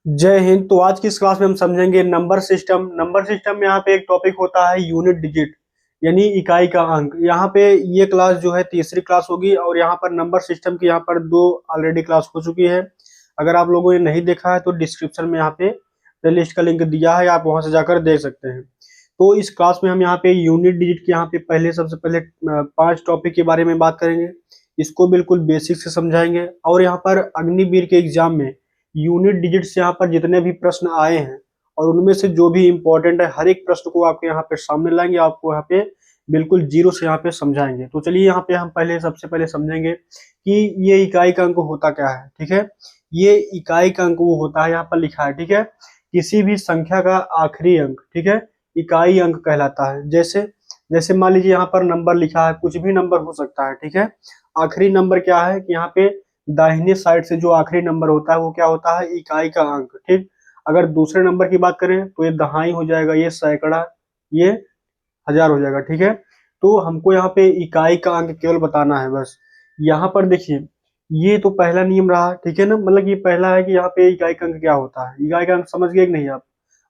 जय हिंद। तो आज की इस क्लास में हम समझेंगे नंबर सिस्टम। नंबर सिस्टम में यहाँ पे एक टॉपिक होता है यूनिट डिजिट, यानी इकाई का अंक। यहाँ पे ये क्लास जो है तीसरी क्लास होगी और यहाँ पर नंबर सिस्टम की यहाँ पर दो ऑलरेडी क्लास हो चुकी है। अगर आप लोगों ने नहीं देखा है तो डिस्क्रिप्शन में यहाँ पे प्लेलिस्ट का लिंक दिया है, आप वहां से जाकर देख सकते हैं। तो इस क्लास में हम यहाँ पे यूनिट डिजिट के यहाँ पे पहले सबसे पहले 5 टॉपिक के बारे में बात करेंगे। इसको बिल्कुल बेसिक से समझाएंगे और यहाँ पर अग्निवीर के एग्जाम में यूनिट डिजिट से यहाँ पर जितने भी प्रश्न आए हैं और उनमें से जो भी इंपॉर्टेंट है हर एक प्रश्न को आपके यहाँ पे सामने लाएंगे, आपको यहाँ पे बिल्कुल जीरो से यहाँ पे समझाएंगे। तो चलिए यहाँ पे हम पहले सबसे पहले समझेंगे कि ये इकाई का अंक होता क्या है। ठीक है, ये इकाई का अंक वो होता है, यहाँ पर लिखा है, ठीक है, किसी भी संख्या का आखिरी अंक, ठीक है, इकाई अंक कहलाता है। जैसे जैसे मान लीजिए यहाँ पर नंबर लिखा है, कुछ भी नंबर हो सकता है, ठीक है। आखिरी नंबर क्या है कि यहाँ पे दाहिने साइड से जो आखिरी नंबर होता है वो क्या होता है, इकाई का अंक। ठीक, अगर दूसरे नंबर की बात करें तो ये दहाई हो जाएगा, ये सैकड़ा, ये हजार हो जाएगा। ठीक है, तो हमको यहाँ पे इकाई का अंक केवल बताना है बस। यहाँ पर देखिए, ये तो पहला नियम रहा, ठीक है ना, मतलब ये पहला है कि यहाँ पे इकाई का अंक क्या होता है। इकाई का अंक समझ गए कि नहीं आप?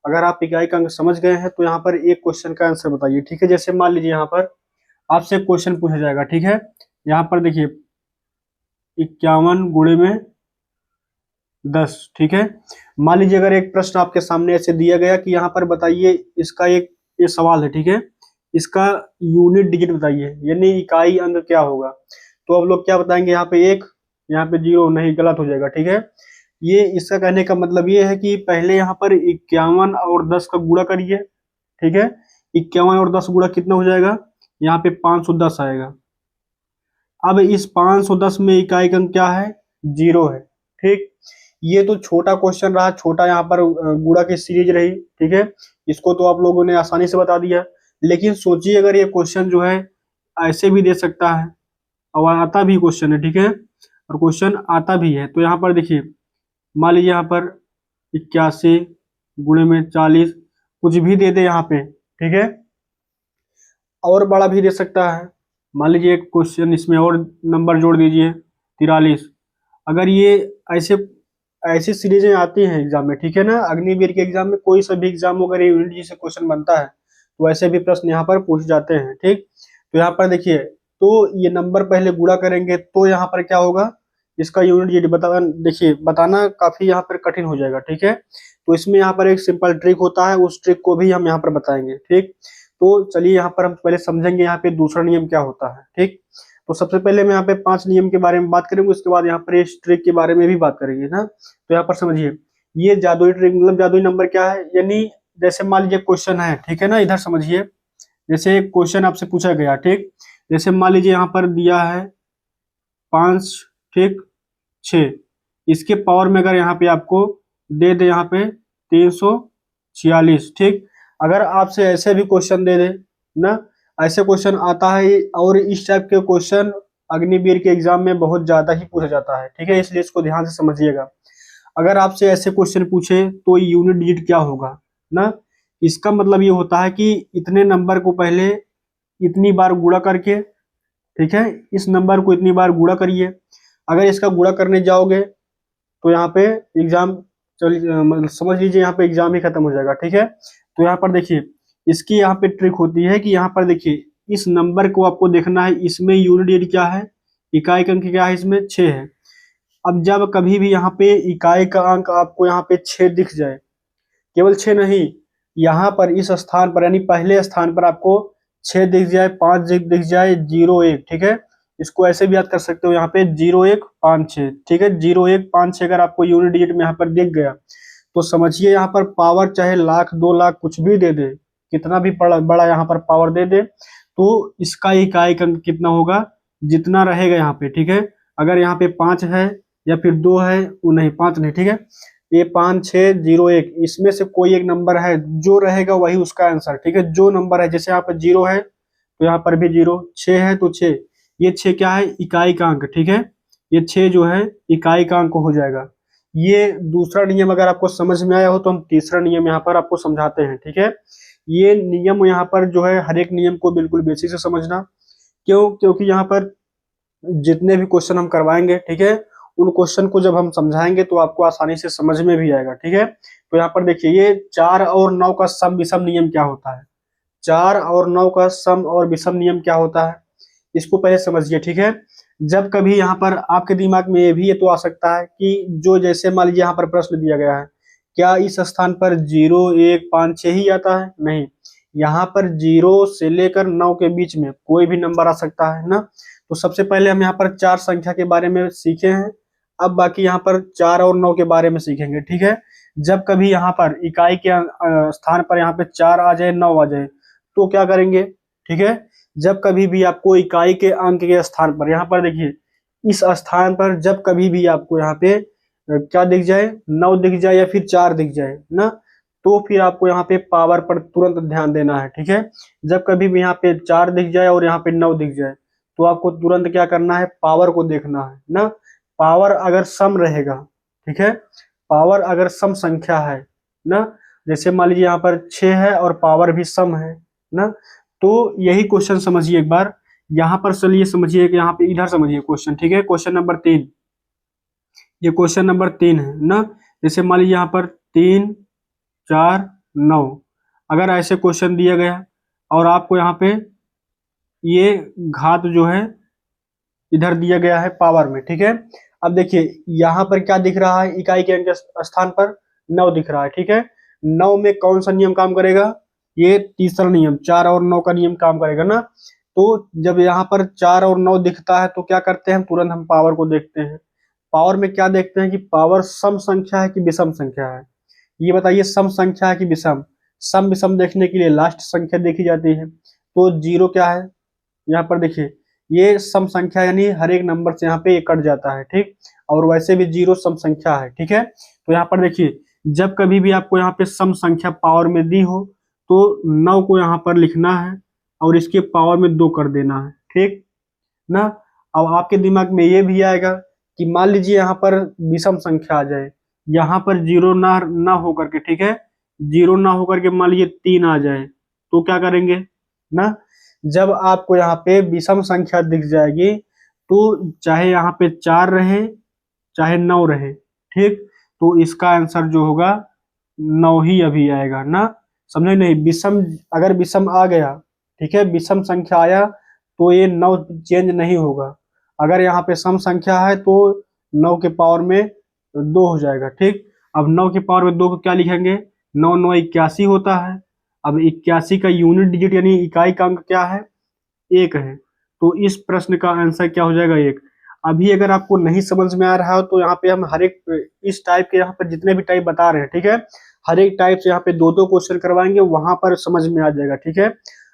अगर आप इकाई का अंक समझ गए हैं तो यहाँ पर एक क्वेश्चन का आंसर बताइए। ठीक है, जैसे मान लीजिए यहाँ पर आपसे क्वेश्चन पूछा जाएगा, ठीक है। यहाँ पर देखिए 51 गुणे में 10, ठीक है। मान लीजिए अगर एक प्रश्न आपके सामने ऐसे दिया गया कि यहाँ पर बताइए, इसका एक ये सवाल है, ठीक है, इसका यूनिट डिजिट बताइए, यानी इकाई अंक क्या होगा। तो अब लोग क्या बताएंगे, यहाँ पे एक, यहाँ पे जीरो, नहीं गलत हो जाएगा। ठीक है, ये इसका कहने का मतलब ये है कि पहले यहाँ पर 51 और 10 का गुणा करिए। ठीक है, 51 और 10 गुणा कितना हो जाएगा, यहाँ पे 510 आएगा। अब इस 510 में इकाई का अंक क्या है, जीरो है। ठीक, ये तो छोटा क्वेश्चन रहा, छोटा यहाँ पर गुणा की सीरीज रही, ठीक है, इसको तो आप लोगों ने आसानी से बता दिया। लेकिन सोचिए अगर ये क्वेश्चन जो है ऐसे भी दे सकता है और आता भी क्वेश्चन है, ठीक है, और क्वेश्चन आता भी है, तो यहाँ पर देखिए मान लीजिए यहाँ पर 81 गुणे में 40, कुछ भी दे दे यहाँ पे, ठीक है, और बड़ा भी दे सकता है। मान लीजिए एक क्वेश्चन इसमें और नंबर जोड़ दीजिए 43। अगर ये ऐसे ऐसी सीरीजें आती हैं एग्जाम में, ठीक है ना, अग्निवीर के एग्जाम में, कोई सा भी एग्जाम अगर ये यूनिट जी से क्वेश्चन बनता है तो ऐसे भी प्रश्न यहाँ पर पूछ जाते हैं। ठीक, तो यहाँ पर देखिए, तो ये नंबर पहले गुणा करेंगे तो यहाँ पर क्या होगा, इसका यूनिट जी बता, देखिए बताना काफी यहाँ पर कठिन हो जाएगा। ठीक है, तो इसमें यहाँ पर एक सिंपल ट्रिक होता है, उस ट्रिक को भी हम यहाँ पर बताएंगे। ठीक, तो चलिए यहाँ पर हम पहले समझेंगे यहाँ पे दूसरा नियम क्या होता है। ठीक, तो सबसे पहले मैं यहाँ पे 5 नियम के बारे में बात करेंगे, उसके बाद यहाँ पर इस ट्रिक के बारे में भी बात करेंगे ना। तो यहाँ पर समझिए, ये जादुई ट्रिक मतलब जादुई नंबर क्या है, यानी जैसे मान लीजिए क्वेश्चन है, ठीक है ना, इधर समझिए, जैसे एक क्वेश्चन आपसे पूछा गया, ठीक, जैसे मान लीजिए यहाँ पर दिया है 5, ठीक, 6, इसके पावर में अगर यहाँ पे आपको दे दे यहाँ पे 346, ठीक, अगर आपसे ऐसे भी क्वेश्चन दे दे ना, ऐसे क्वेश्चन आता है और इस टाइप के क्वेश्चन अग्निवीर के एग्जाम में बहुत ज्यादा ही पूछा जाता है। ठीक है, इसलिए इसको ध्यान से समझिएगा। अगर आपसे ऐसे क्वेश्चन पूछे तो यूनिट डिजिट क्या होगा ना, इसका मतलब ये होता है कि इतने नंबर को पहले इतनी बार गुणा करके, ठीक है, इस नंबर को इतनी बार गुणा करिए। अगर इसका गुणा करने जाओगे तो यहाँ पे एग्जाम, चलिए मतलब समझ लीजिए यहाँ पे एग्जाम ही खत्म हो जाएगा। ठीक है, तो यहाँ पर देखिए, इसकी यहाँ पे ट्रिक होती है कि यहाँ पर देखिए इस नंबर को आपको देखना है, इसमें यूनिट डिजिट क्या है, इकाई का अंक क्या है, इसमें 6 है। अब जब कभी भी यहाँ पे इकाई का अंक आपको यहाँ पे 6 दिख जाए, केवल 6 नहीं, यहाँ पर इस स्थान पर यानी पहले स्थान पर आपको 6 दिख जाए, 5 दिख जाए, 0 1, ठीक है, इसको ऐसे भी याद कर सकते हो, यहाँ पे 0 1 5 6, ठीक है, 0 1 5 6 अगर आपको यूनिट डिजिट में यहाँ पर दिख गया तो समझिए यहाँ पर पावर चाहे लाख 2 लाख कुछ भी दे दे, कितना भी बड़ा बड़ा यहाँ पर पावर दे दे, तो इसका इकाई का अंक कितना होगा, जितना रहेगा यहाँ पे। ठीक है, अगर यहाँ पे 5 है या फिर 2 है, वो नहीं 5 नहीं, ठीक है, ये 5 6 0 1 इसमें से कोई एक नंबर है, जो रहेगा वही उसका आंसर। ठीक है, जो नंबर है, जैसे यहाँ पर 0 है तो यहाँ पर भी 0, 6 है तो 6, ये 6 क्या है, इकाई का अंक। ठीक है, ये 6 जो है इकाई का अंक हो जाएगा। ये दूसरा नियम अगर आपको समझ में आया हो तो हम तीसरा नियम यहाँ पर आपको समझाते हैं। ठीक है, ये नियम यहाँ पर जो है हर एक नियम को बिल्कुल बेसिक से समझना, क्यों, क्योंकि यहाँ पर जितने भी क्वेश्चन हम करवाएंगे, ठीक है, उन क्वेश्चन को जब हम समझाएंगे तो आपको आसानी से समझ में भी आएगा। ठीक है, तो यहाँ पर देखिए ये 4 और 9 का सम विषम नियम क्या होता है। 4 और 9 का सम और विषम नियम क्या होता है, इसको पहले समझिए। ठीक है, जब कभी यहाँ पर आपके दिमाग में ये भी ये तो आ सकता है कि जो जैसे मान लीजिए यहाँ पर प्रश्न दिया गया है, क्या इस स्थान पर 0 1 5 6 ही आता है, नहीं, यहाँ पर 0 से लेकर 9 के बीच में कोई भी नंबर आ सकता है ना। तो सबसे पहले हम यहाँ पर 4 संख्या के बारे में सीखे हैं, अब बाकी यहाँ पर 4 और 9 के बारे में सीखेंगे। ठीक है, जब कभी यहाँ पर इकाई के स्थान पर यहाँ पे 4 आ जाए 9 आ जाए तो क्या करेंगे। ठीक है, जब कभी भी आपको इकाई के अंक के स्थान पर यहाँ पर देखिए इस स्थान पर जब कभी भी आपको यहाँ पे क्या दिख जाए, 9 दिख जाए या फिर 4 दिख जाए ना, तो फिर आपको यहाँ पे पावर पर तुरंत ध्यान देना है। ठीक है, जब कभी भी यहाँ पे 4 दिख जाए और यहाँ पे 9 दिख जाए तो आपको तुरंत क्या करना है, पावर को देखना है ना। पावर अगर सम रहेगा, ठीक है, पावर अगर सम संख्या है ना, जैसे मान लीजिए यहाँ पर 6 है और पावर भी सम है ना, तो यही क्वेश्चन समझिए एक बार। यहाँ पर चलिए समझिए कि यहाँ पे इधर समझिए क्वेश्चन। ठीक है, क्वेश्चन नंबर 3, ये क्वेश्चन नंबर 3 है ना। जैसे मान लीजिए यहाँ पर 3 4 9 अगर ऐसे क्वेश्चन दिया गया और आपको यहाँ पे ये घात जो है इधर दिया गया है पावर में। ठीक है, अब देखिए यहाँ पर क्या दिख रहा है, इकाई के अंक के स्थान पर 9 दिख रहा है। ठीक है, 9 में कौन सा नियम काम करेगा, ये तीसरा नियम 4 और 9 का नियम काम करेगा ना। तो जब यहाँ पर 4 और 9 दिखता है तो क्या करते हैं, तुरंत हम पावर को देखते हैं। पावर में क्या देखते हैं कि पावर सम संख्या है कि विषम संख्या है, ये बताइए, सम संख्या है कि विषम। सम विषम देखने के लिए लास्ट संख्या देखी जाती है, तो 0 क्या है, यहाँ पर देखिए ये सम संख्या यानी हर एक नंबर से यहाँ पे ये कट जाता है। ठीक, और वैसे भी 0 सम संख्या है। ठीक है, तो यहाँ पर देखिए जब कभी भी आपको यहाँ पे सम संख्या पावर में दी हो तो 9 को यहाँ पर लिखना है और इसके पावर में 2 कर देना है। ठीक ना, अब आपके दिमाग में ये भी आएगा कि मान लीजिए यहाँ पर विषम संख्या आ जाए, यहाँ पर 0 ना होकर के, ठीक है, 0 ना होकर के मान लीजिए 3 आ जाए तो क्या करेंगे ना। जब आपको यहाँ पे विषम संख्या दिख जाएगी तो चाहे यहाँ पे 4 रहे चाहे 9 रहे, ठीक, तो इसका आंसर जो होगा 9 ही अभी आएगा ना। समझे नहीं, विषम अगर विषम आ गया, ठीक है, विषम संख्या आया तो ये 9 चेंज नहीं होगा। अगर यहाँ पे सम संख्या है तो 9 के पावर में 2 हो जाएगा। ठीक, अब 9 के पावर में 2 को क्या लिखेंगे, 9 9 81 होता है। अब 81 का यूनिट डिजिट यानी इकाई का अंक क्या है, 1 है, तो इस प्रश्न का आंसर क्या हो जाएगा, 1। अभी अगर आपको नहीं समझ में आ रहा हो तो यहाँ पे हम हर एक इस टाइप के यहाँ पर जितने भी टाइप बता रहे हैं, ठीक है, हर एक टाइप से यहाँ पे 2 2 क्वेश्चन करवाएंगे, वहां पर समझ में आ जाएगा। ठीक है,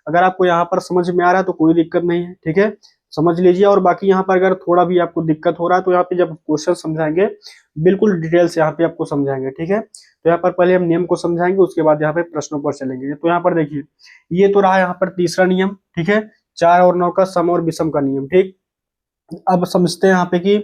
अगर आपको यहाँ पर समझ में आ रहा है तो कोई दिक्कत नहीं है। ठीक है, समझ लीजिए, और बाकी यहाँ पर अगर थोड़ा भी आपको दिक्कत हो रहा है तो यहाँ पे जब क्वेश्चन समझाएंगे बिल्कुल डिटेल से यहाँ पे आपको समझाएंगे। ठीक है, तो यहाँ पर पहले हम नियम को समझाएंगे, उसके बाद यहाँ पे प्रश्नों पर चलेंगे। तो यहाँ पर देखिए ये तो रहा यहाँ पर तीसरा नियम, ठीक है, 4 और 9 का सम और विषम का नियम। ठीक, अब समझते हैं यहाँ पे कि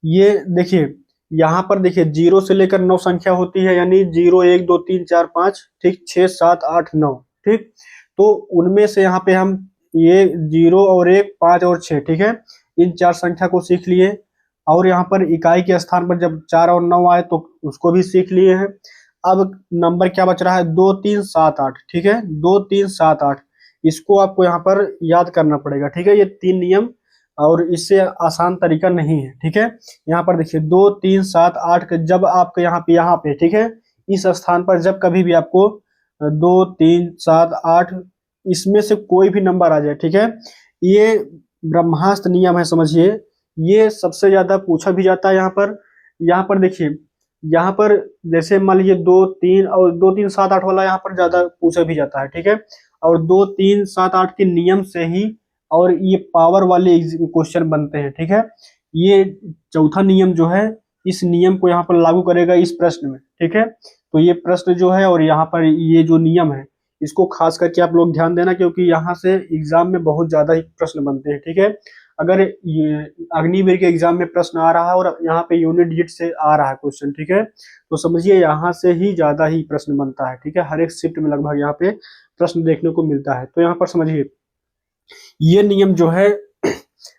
ये देखिए यहाँ पर देखिए 0 से लेकर 9 संख्या होती है, यानी 0 1 2 3 4 5, ठीक, 6 7 8 9, ठीक, तो उनमें से यहाँ पे हम ये 0 और 1 5 और 6, ठीक है, इन 4 संख्या को सीख लिए। और यहाँ पर इकाई के स्थान पर जब 4 और 9 आए तो उसको भी सीख लिए हैं। अब नंबर क्या बच रहा है, 2 3 7 8, ठीक है, 2 3 7 8, इसको आपको यहाँ पर याद करना पड़ेगा। ठीक है, ये 3 नियम और इससे आसान तरीका नहीं है। ठीक है, यहाँ पर देखिए 2 3 7 8 जब आपके यहाँ पे, ठीक है, इस स्थान पर जब कभी भी आपको 2 3 7 8 इसमें से कोई भी नंबर आ जाए, ठीक है, ये ब्रह्मास्त्र नियम है, समझिए, ये सबसे ज्यादा पूछा भी जाता है। यहाँ पर देखिए, यहाँ पर जैसे मान लीजिए 2 3 और 2 3 7 8 वाला यहाँ पर ज्यादा पूछा भी जाता है। ठीक है, और 2 3 7 8 के नियम से ही और ये पावर वाले क्वेश्चन बनते हैं। ठीक है, ये चौथा नियम जो है, इस नियम को यहाँ पर लागू करेगा इस प्रश्न में। ठीक है, तो ये प्रश्न जो है और यहाँ पर ये जो नियम है इसको खास करके आप लोग ध्यान देना, क्योंकि यहाँ से एग्जाम में बहुत ज्यादा ही प्रश्न बनते हैं। ठीक है, अगर ये अग्निवीर के एग्जाम में प्रश्न आ रहा है और यहाँ पे यूनिट डिजिट से आ रहा है क्वेश्चन, ठीक है, तो समझिए यहाँ से ही ज्यादा ही प्रश्न बनता है। ठीक है, हर एक शिफ्ट में लगभग यहाँ पे प्रश्न देखने को मिलता है। तो यहाँ पर समझिए ये नियम जो है,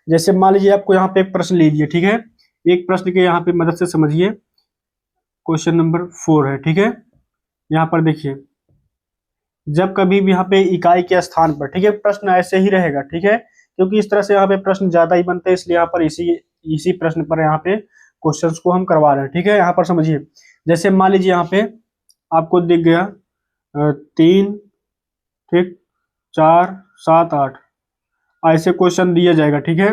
जैसे मान लीजिए आपको यहाँ पे एक प्रश्न लीजिए, ठीक है, एक प्रश्न के यहाँ पे मदद से समझिए। क्वेश्चन नंबर 4 है, ठीक है। यहाँ पर देखिए, जब कभी भी यहाँ पे इकाई के स्थान पर, ठीक है, प्रश्न ऐसे ही रहेगा, ठीक है, क्योंकि इस तरह से यहाँ पे प्रश्न ज्यादा ही बनते हैं, इसलिए यहाँ पर इसी इसी प्रश्न पर यहाँ पे क्वेश्चंस को हम करवा रहे हैं, ठीक है। यहाँ पर समझिए, जैसे मान लीजिए यहाँ पे आपको दिख गया 3, ठीक, 4, 7, 8, ऐसे क्वेश्चन दिया जाएगा, ठीक है।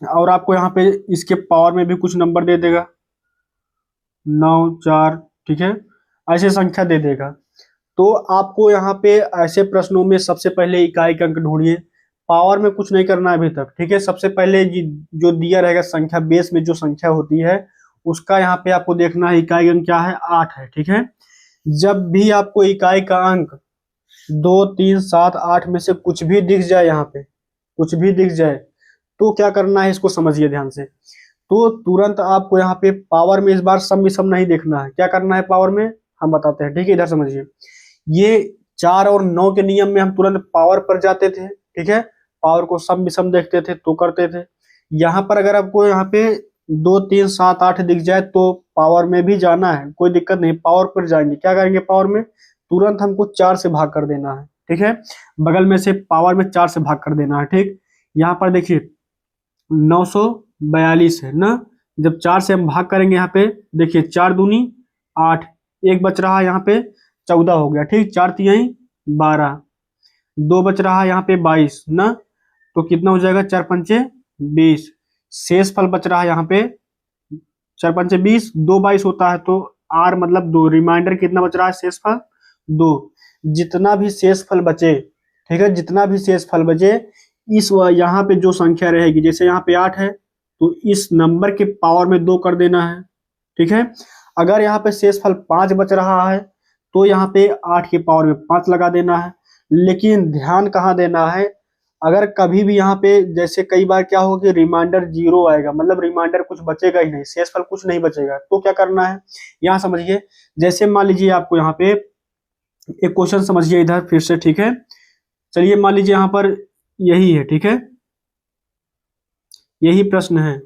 और आपको यहाँ पे इसके पावर में भी कुछ नंबर दे देगा, 9, 4, ठीक है, ऐसे संख्या दे देगा। तो आपको यहाँ पे ऐसे प्रश्नों में सबसे पहले इकाई का अंक ढूंढिए। पावर में कुछ नहीं करना है अभी तक, ठीक है। सबसे पहले जो दिया रहेगा संख्या, बेस में जो संख्या होती है उसका यहाँ पे आपको देखना है इकाई अंक क्या है, 8 है, ठीक है। जब भी आपको इकाई का अंक 2, 3, 7, 8 में से कुछ भी दिख जाए, यहाँ पे कुछ भी दिख जाए, तो क्या करना है, इसको समझिए ध्यान से। तो तुरंत आपको यहाँ पे पावर में इस बार सम विषम नहीं देखना है। क्या करना है पावर में, हम बताते हैं, ठीक है। इधर समझिए, ये 4 और 9 के नियम में हम तुरंत पावर पर जाते थे, ठीक है, पावर को सम विषम देखते थे तो करते थे। यहाँ पर अगर आपको यहाँ पे 2, 3, 7, 8 दिख जाए तो पावर में भी जाना है, कोई दिक्कत नहीं, पावर पर जाएंगे। क्या करेंगे पावर में, तुरंत हमको 4 से भाग कर देना है, ठीक है। बगल में से पावर में 4 से भाग कर देना है, ठीक। यहाँ पर देखिए 942 है ना, जब 4 से हम भाग करेंगे, यहाँ पे देखिए 4 दूनी 8, एक बच रहा है यहाँ पे 14 हो गया, ठीक, 4 तिहाई 12, 2 बच रहा है यहाँ पे 22 ना, तो कितना हो जाएगा, 4 पंचे 20, शेष फल बच रहा है यहाँ पे 4 पंचे 20, 2 22 होता है तो आर मतलब 2, रिमाइंडर कितना बच रहा है, शेष फल 2। जितना भी शेष फल बचे, ठीक है, जितना भी शेष फल बचे, इस यहाँ पे जो संख्या रहेगी, जैसे यहाँ पे 8 है तो इस नंबर के पावर में 2 कर देना है, ठीक है। अगर यहाँ पे शेष फल 5 बच रहा है तो यहाँ पे 8 के पावर में 5 लगा देना है। लेकिन ध्यान कहाँ देना है, अगर कभी भी यहाँ पे जैसे कई बार क्या होगा कि रिमाइंडर 0 आएगा, मतलब रिमाइंडर कुछ बचेगा ही नहीं, शेष फल कुछ नहीं बचेगा, तो क्या करना है, यहाँ समझिए। जैसे मान लीजिए आपको यहाँ पे एक क्वेश्चन समझिए इधर फिर से, ठीक है। चलिए मान लीजिए यहाँ पर यही है, ठीक है, यही प्रश्न है,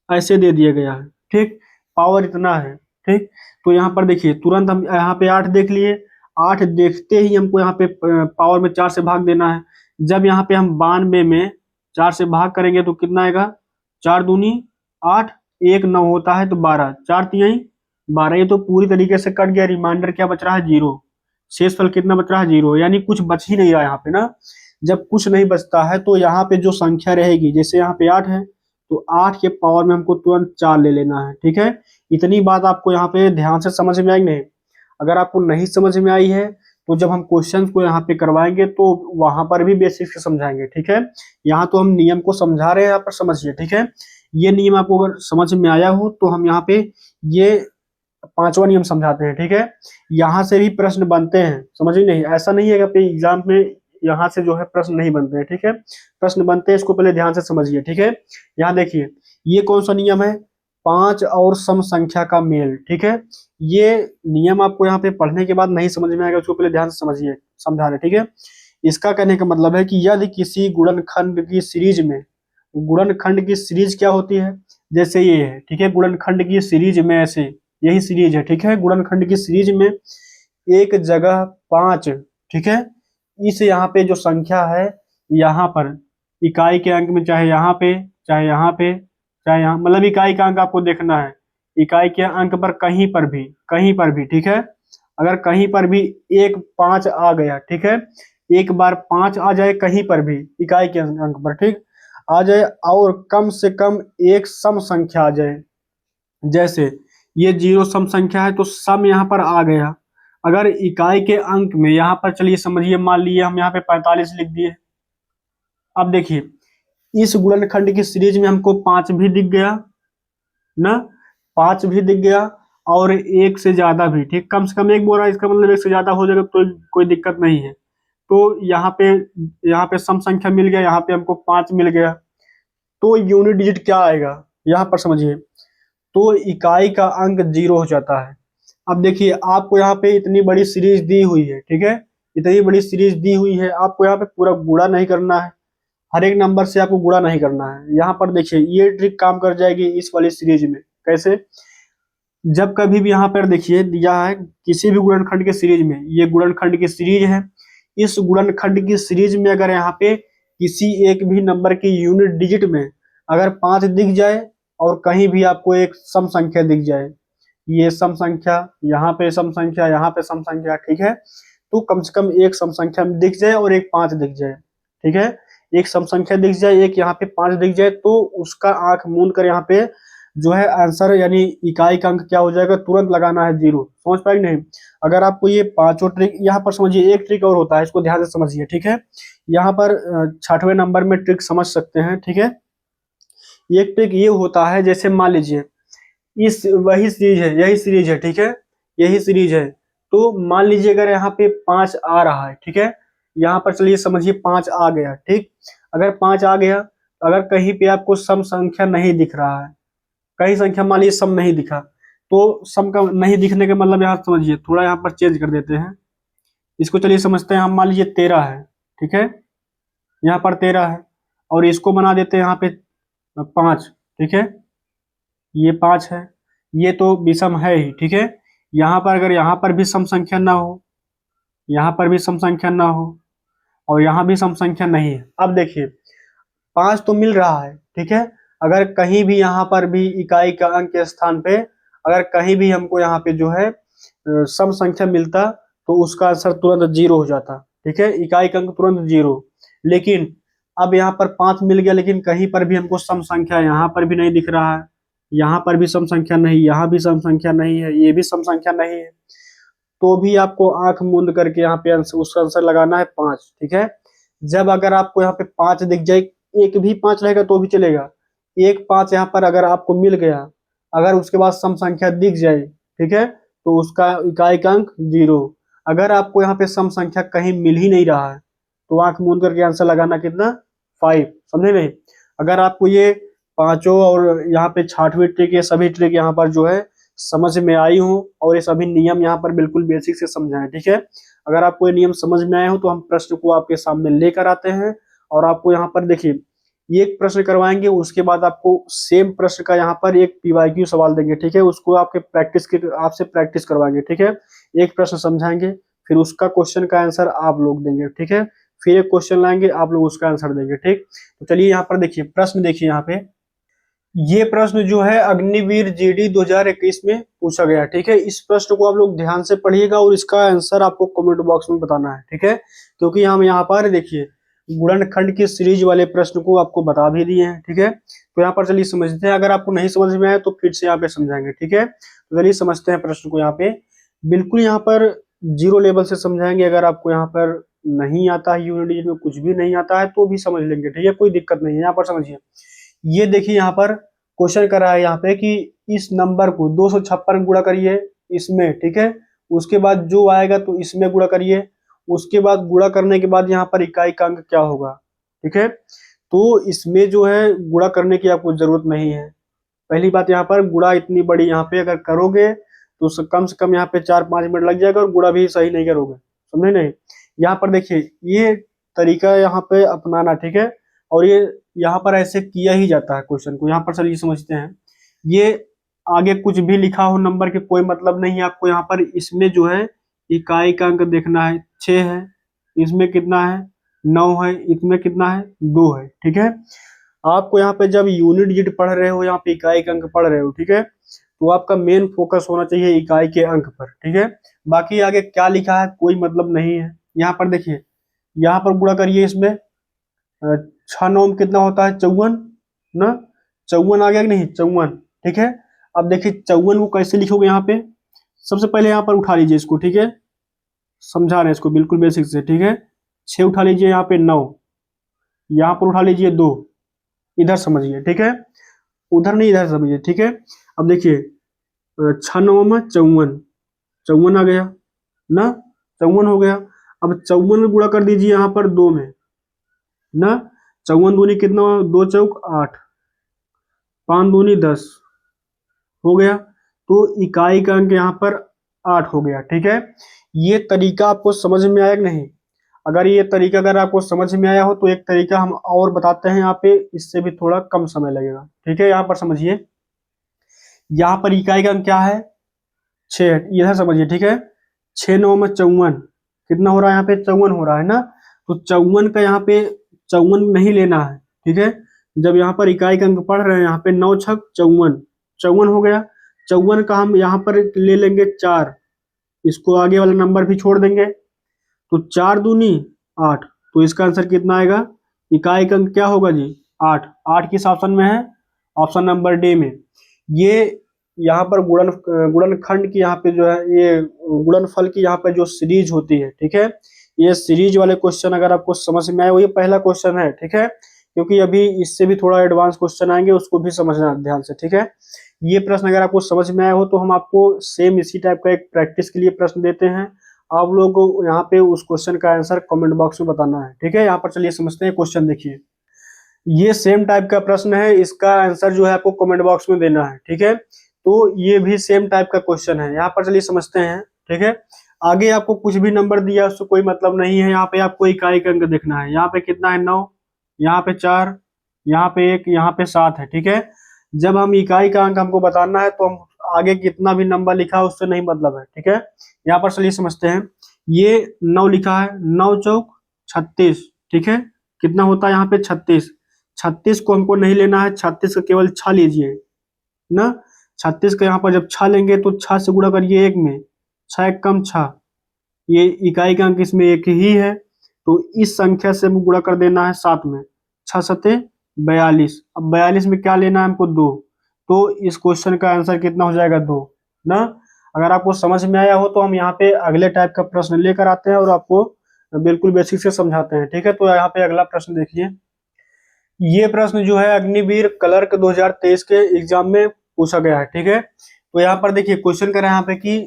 ऐसे दे दिया गया है, ठीक, पावर इतना है, ठीक। तो यहाँ पर देखिए तुरंत हम यहाँ पे 8 देख लिए, 8 देखते ही हमको यहाँ पे पावर में 4 से भाग देना है। जब यहाँ पे हम 92 में 4 से भाग करेंगे तो कितना आएगा, 4 दूनी 8, 1 9 होता है तो 12, 4 तिहाई 12, ये तो पूरी तरीके से कट गया। रिमाइंडर क्या बच रहा है, 0, शेष फल कितना बच रहा है, 0, यानी कुछ बच ही नहीं रहा यहाँ पे ना। जब कुछ नहीं बचता है तो यहाँ पे जो संख्या रहेगी, जैसे यहाँ पे 8 है तो 8 के पावर में हमको तुरंत 4 ले लेना है, ठीक है। इतनी बात आपको यहाँ पे ध्यान से समझ में आई नहीं। अगर आपको नहीं समझ में आई है तो जब हम क्वेश्चन को यहाँ पे करवाएंगे तो वहां पर भी बेसिक से समझाएंगे, ठीक है। यहाँ तो हम नियम को समझा रहे हैं, यहाँ पर समझिए, ठीक है। ये नियम आपको अगर समझ में आया हो तो हम यहाँ पे ये 5वां नियम समझाते हैं, ठीक है। यहाँ से भी प्रश्न बनते हैं, समझिए, नहीं ऐसा नहीं है कि एग्जाम में यहाँ से जो है प्रश्न नहीं बनते हैं, ठीक है, प्रश्न बनते हैं, इसको पहले ध्यान से समझिए, ठीक है। यहाँ देखिए ये कौन सा नियम है, 5 और सम संख्या का मेल, ठीक है। ये नियम आपको यहाँ पे पढ़ने के बाद नहीं समझ में आएगा, उसको पहले ध्यान से समझिए, समझा रहे, ठीक है। इसका कहने का मतलब है कि यदि किसी गुणनखंड की सीरीज में, गुणनखंड की सीरीज क्या होती है, जैसे ये है, ठीक है, गुणनखंड की सीरीज में ऐसे यही सीरीज है, ठीक है, गुणनखंड की सीरीज में एक जगह 5, ठीक है, इस यहाँ पे जो संख्या है, यहाँ पर इकाई के अंक में चाहे यहाँ पे चाहे यहाँ पे चाहे यहाँ, मतलब इकाई का अंक आपको देखना है, इकाई के अंक पर कहीं पर भी, ठीक है। अगर कहीं पर भी एक 5 आ गया, ठीक है, एक बार 5 आ जाए कहीं पर भी इकाई के अंक पर, ठीक, आ जाए, और कम से कम एक सम संख्या आ जाए, जैसे ये 0 सम संख्या है तो सम यहाँ पर आ गया। अगर इकाई के अंक में यहाँ पर, चलिए समझिए, मान लिए हम यहाँ पे 45 लिख दिए। अब देखिए इस गुणनखंड की सीरीज में हमको 5 भी दिख गया ना, 5 भी दिख गया और 1 से ज्यादा भी, ठीक, कम से कम 1 बोल रहा है, इसका मतलब 1 से ज्यादा हो जाएगा तो कोई दिक्कत नहीं है। तो यहाँ पे सम संख्या मिल गया, यहाँ पे हमको 5 मिल गया, तो यूनिट डिजिट क्या आएगा, यहाँ पर समझिए, तो इकाई का अंक 0 हो जाता है। अब देखिए आपको यहाँ पे इतनी बड़ी सीरीज दी हुई है, ठीक है, इतनी बड़ी सीरीज दी हुई है, आपको यहाँ पे पूरा गुणा नहीं करना है, हर एक नंबर से आपको गुणा नहीं करना है। यहाँ पर देखिए ये ट्रिक काम कर जाएगी इस वाली सीरीज में। कैसे? जब कभी भी यहाँ पर देखिए दिया है किसी भी गुणनखंड के सीरीज में, ये गुणनखंड की सीरीज है, इस गुणनखंड की सीरीज में अगर यहाँ पे किसी एक भी नंबर की यूनिट डिजिट में अगर 5 दिख जाए और कहीं भी आपको एक सम संख्या दिख जाए, ये सम संख्या, यहाँ पे सम संख्या, यहाँ पे सम संख्या, ठीक है, तो कम से कम एक सम संख्या दिख जाए और एक 5 दिख जाए, ठीक है, एक सम संख्या दिख जाए, एक यहाँ पे 5 दिख जाए, तो उसका आंख मूंद कर यहाँ पे जो है आंसर यानी इकाई का अंक क्या हो जाएगा, तुरंत लगाना है 0। समझ पाए नहीं? अगर आपको ये पांचों ट्रिक, यहाँ पर समझिए एक ट्रिक और होता है, इसको ध्यान से समझिए, ठीक है। यहाँ पर 6वें नंबर में ट्रिक समझ सकते हैं, ठीक है। एक ट्रिक ये होता है, जैसे मान लीजिए इस वही सीरीज है, यही सीरीज है, ठीक है, यही सीरीज है, तो मान लीजिए अगर यहाँ पे 5 आ रहा है, ठीक है, यहाँ पर चलिए समझिए 5 आ गया, ठीक। अगर 5 आ गया, अगर कहीं पे आपको सम संख्या नहीं दिख रहा है, कई संख्या मान लीजिए सम नहीं दिखा, तो सम का नहीं दिखने का मतलब यहाँ समझिए, थोड़ा यहाँ पर चेंज कर देते हैं इसको, चलिए समझते हैं हम। मान लीजिए 13 है, ठीक है, यहाँ पर 13 है, और इसको बना देते हैं यहाँ पे 5, ठीक है, ये 5 है, ये तो विषम है ही, ठीक है। यहाँ पर अगर यहाँ पर भी सम संख्या ना हो, यहाँ पर भी सम संख्या ना हो, और यहाँ भी सम संख्या नहीं है, अब देखिए 5 तो मिल रहा है, ठीक है। अगर कहीं भी यहाँ पर भी इकाई का अंक के स्थान पे अगर कहीं भी हमको यहाँ पे जो है सम संख्या मिलता, तो उसका आंसर तुरंत 0 हो जाता, ठीक है, इकाई का अंक तुरंत 0। लेकिन अब यहाँ पर 5 मिल गया, लेकिन कहीं पर भी हमको सम संख्या यहाँ पर भी नहीं दिख रहा है, यहाँ पर भी सम संख्या नहीं, यहाँ भी सम संख्या नहीं है, ये भी सम संख्या नहीं है, तो भी आपको आंख मूंद करके यहाँ पे उसका आंसर लगाना है 5, ठीक है। जब अगर आपको यहाँ पे 5 दिख जाए, एक भी 5 रहेगा तो भी चलेगा, एक 5 यहाँ पर अगर आपको मिल गया, अगर उसके बाद सम संख्या दिख जाए, ठीक है, तो उसका इकाई का अंक 0। अगर आपको यहाँ पे सम संख्या कहीं मिल ही नहीं रहा है, तो आंख मूंद करके आंसर लगाना कितना, 5। समझे नहीं? अगर आपको ये पांचों और यहाँ पे 6वीं ट्रिक, ये सभी ट्रिक यहाँ पर जो है समझ में आई हो, और ये सभी नियम यहाँ पर बिल्कुल बेसिक से समझाएं, ठीक है। अगर आपको ये नियम समझ में आए हो, तो हम प्रश्न को आपके सामने लेकर आते हैं, और आपको यहाँ पर देखिए एक प्रश्न करवाएंगे, उसके बाद आपको सेम प्रश्न का यहाँ पर एक पीवाईक्यू सवाल देंगे, ठीक है, उसको आपके आपसे प्रैक्टिस करवाएंगे, ठीक है। एक प्रश्न समझाएंगे, फिर उसका क्वेश्चन का आंसर आप लोग देंगे, ठीक है, फिर एक क्वेश्चन लाएंगे, आप लोग उसका आंसर देंगे, ठीक। तो चलिए यहाँ पर देखिए प्रश्न, देखिए यहाँ पे ये प्रश्न जो है अग्निवीर जीडी 2021 में पूछा गया, ठीक है। इस प्रश्न को आप लोग ध्यान से पढ़िएगा और इसका आंसर आपको कमेंट बॉक्स में बताना है, ठीक है, क्योंकि हम यहाँ पर देखिए गुणनखंड की सीरीज वाले प्रश्न को आपको बता भी दिए हैं, ठीक है। तो यहाँ पर चलिए समझते हैं, अगर आपको नहीं समझ में आए तो फिर से यहाँ पे समझाएंगे, ठीक है। तो चलिए समझते हैं प्रश्न को। यहाँ पे बिल्कुल यहाँ पर 0 लेवल से समझाएंगे, अगर आपको यहाँ पर नहीं आता है, यूनिट डिजिट में कुछ भी नहीं आता है तो भी समझ लेंगे, ठीक है, कोई दिक्कत नहीं है। यहाँ पर समझिए, ये देखिए यहाँ पर क्वेश्चन कर रहा है यहाँ पे कि इस नंबर को 256 गुणा करिए इसमें, ठीक है, उसके बाद जो आएगा तो इसमें गुणा करिए, उसके बाद गुणा करने के बाद यहाँ पर इकाई का अंक क्या होगा, ठीक है। तो इसमें जो है गुणा करने की आपको जरूरत नहीं है। पहली बात, यहाँ पर गुणा इतनी बड़ी यहाँ पे अगर करोगे तो कम से कम यहाँ पे 4-5 मिनट लग जाएगा, और गुणा भी सही नहीं करोगे, समझे नहीं। यहाँ पर देखिए ये तरीका यहाँ पे अपनाना, ठीक है, और ये यहाँ पर ऐसे किया ही जाता है क्वेश्चन को। यहाँ पर चलिए समझते हैं, ये आगे कुछ भी लिखा हो नंबर के कोई मतलब नहीं है, आपको यहाँ पर इसमें जो है इकाई का अंक देखना है, 6 है, इसमें कितना है 9 है, इसमें कितना है 2 है, ठीक है। आपको यहाँ पे जब यूनिट डिजिट पढ़ रहे हो, यहाँ पे इकाई का अंक पढ़ रहे हो, ठीक है, तो आपका मेन फोकस होना चाहिए इकाई के अंक पर, ठीक है। बाकी आगे क्या लिखा है कोई मतलब नहीं है। यहाँ पर देखिए, यहाँ पर गुणा करिए, इसमें 6 9 में कितना होता है 54 ना, 54 आ गया कि नहीं, 54, ठीक है। अब देखिए 54 को कैसे लिखोगे, यहाँ पे सबसे पहले यहाँ पर उठा लीजिए इसको, ठीक है, समझा रहे हैं इसको बिल्कुल बेसिक से, ठीक है। 6 उठा लीजिए, यहाँ पे 9, यहाँ पर उठा लीजिए 2, इधर समझिए, ठीक है, उधर नहीं इधर समझिए, ठीक है। अब देखिए 6 9 में 54, 54 आ गया ना, 54 हो गया। अब 54 में गुणा कर दीजिए यहाँ पर 2 में ना, 54 दूनी कितना, 2 चौक 8, 5 दूनी 10 हो गया, तो इकाई का अंक यहाँ पर 8 हो गया, ठीक है। ये तरीका आपको समझ में आया कि नहीं? अगर ये तरीका अगर आपको समझ में आया हो तो एक तरीका हम और बताते हैं यहाँ पे, इससे भी थोड़ा कम समय लगेगा। ठीक है, यहाँ पर समझिए, यहाँ पर इकाई का अंक क्या है 6, इधर समझिए। ठीक है, 6 9 में 54, कितना हो रहा है यहाँ पे 54 हो रहा है ना। तो 54 का यहाँ पे 54 नहीं लेना है। ठीक है, जब यहाँ पर इकाई का अंक पढ़ रहे हैं, यहाँ पे 9 छक 54, 54 हो गया। 54 का हम यहाँ पर ले लेंगे 4, इसको आगे वाला नंबर भी छोड़ देंगे, तो 4 दूनी 8, तो इसका आंसर कितना आएगा, इकाई का अंक क्या होगा जी 8। 8 किस ऑप्शन में है, ऑप्शन नंबर डी में। ये यहाँ पर गुणनखंड की यहाँ पे जो है, ये गुणनफल की यहाँ पे जो सीरीज होती है, ठीक है, ये सीरीज वाले क्वेश्चन अगर आपको समझ में आए, वो ये पहला क्वेश्चन है। ठीक है, क्योंकि अभी इससे भी थोड़ा एडवांस क्वेश्चन आएंगे, उसको भी समझना ध्यान से। ठीक है, ये प्रश्न अगर आपको समझ में आया हो तो हम आपको सेम इसी टाइप का एक प्रैक्टिस के लिए प्रश्न देते हैं, आप लोग को यहाँ पे उस क्वेश्चन का आंसर कमेंट बॉक्स में बताना है। ठीक है, यहाँ पर चलिए समझते हैं क्वेश्चन। देखिए, ये सेम टाइप का प्रश्न है, इसका आंसर जो है आपको कमेंट बॉक्स में देना है। ठीक है, तो ये भी सेम टाइप का क्वेश्चन है, यहाँ पर चलिए समझते हैं। ठीक है, आगे आपको कुछ भी नंबर दिया उससे कोई मतलब नहीं है, यहाँ पे आपको इकाई का अंक देखना है। यहाँ पे कितना है 9, यहाँ पे 4, यहाँ पे 1, यहाँ पे 7 है। ठीक है, जब हम इकाई का अंक हमको बताना है तो हम आगे कितना भी नंबर लिखा है उससे नहीं मतलब है। ठीक है, यहाँ पर चलिए समझते हैं। ये 9 लिखा है, 9 चौक 36। ठीक है, कितना होता है यहाँ पे 36। 36 को हमको नहीं लेना है, 36 का केवल 6 लीजिए ना। 36 का यहाँ पर जब 6 लेंगे तो 6 से गुणा करिए 1 में, 6 एक कम 6, ये इकाई का अंक इसमें 1 ही है, तो इस संख्या से गुणा कर देना है 7 में। 6 सते 42। अब 42 में क्या लेना है हमको 2, तो इस क्वेश्चन का आंसर कितना हो जाएगा 2 ना। अगर आपको समझ में आया हो तो हम यहाँ पे अगले टाइप का प्रश्न लेकर आते हैं और आपको बिल्कुल बेसिक से समझाते हैं। ठीक है, तो यहाँ पे अगला प्रश्न देखिए। ये प्रश्न जो है अग्निवीर क्लर्क 2023 के एग्जाम में पूछा गया है। ठीक है, तो यहाँ पर देखिए क्वेश्चन कर रहे हैं यहाँ पे कि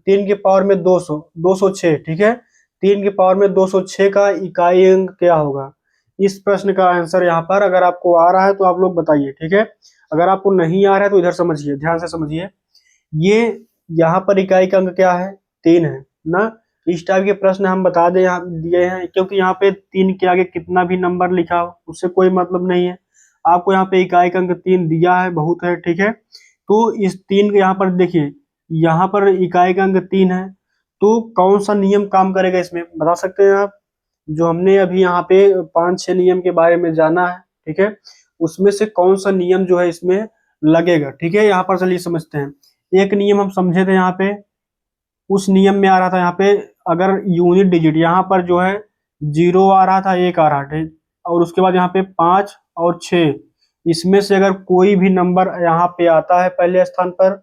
3 की पावर में 200, 206। ठीक है, 3 की पावर में 206 का इकाई अंक क्या होगा। इस प्रश्न का आंसर यहाँ पर अगर आपको आ रहा है तो आप लोग बताइए। ठीक है, अगर आपको नहीं आ रहा है तो इधर समझिए, ध्यान से समझिए। ये यहाँ पर इकाई का अंक क्या है 3 है ना। इस टाइप के प्रश्न हम बता दें यहाँ दिए हैं, क्योंकि यहाँ पे 3 के आगे कितना भी नंबर लिखा हो उससे कोई मतलब नहीं है। आपको यहाँ पे इकाई का अंक 3 दिया है, बहुत है। ठीक है, तो इस 3 के यहाँ पर देखिए, यहाँ पर इकाई का अंक 3 है, तो कौन सा नियम काम करेगा इसमें बता सकते हैं आप। जो हमने अभी यहाँ पे 5-6 नियम के बारे में जाना है, ठीक है, उसमें से कौन सा नियम जो है इसमें लगेगा। ठीक है, यहाँ पर चलिए समझते हैं। एक नियम हम समझे थे यहाँ पे, उस नियम में आ रहा था यहाँ पे, अगर यूनिट डिजिट यहाँ पर जो है 0 आ रहा था, 1 आ रहा था, और उसके बाद यहाँ पे 5 और 6, इसमें से अगर कोई भी नंबर यहाँ पे आता है पहले स्थान पर,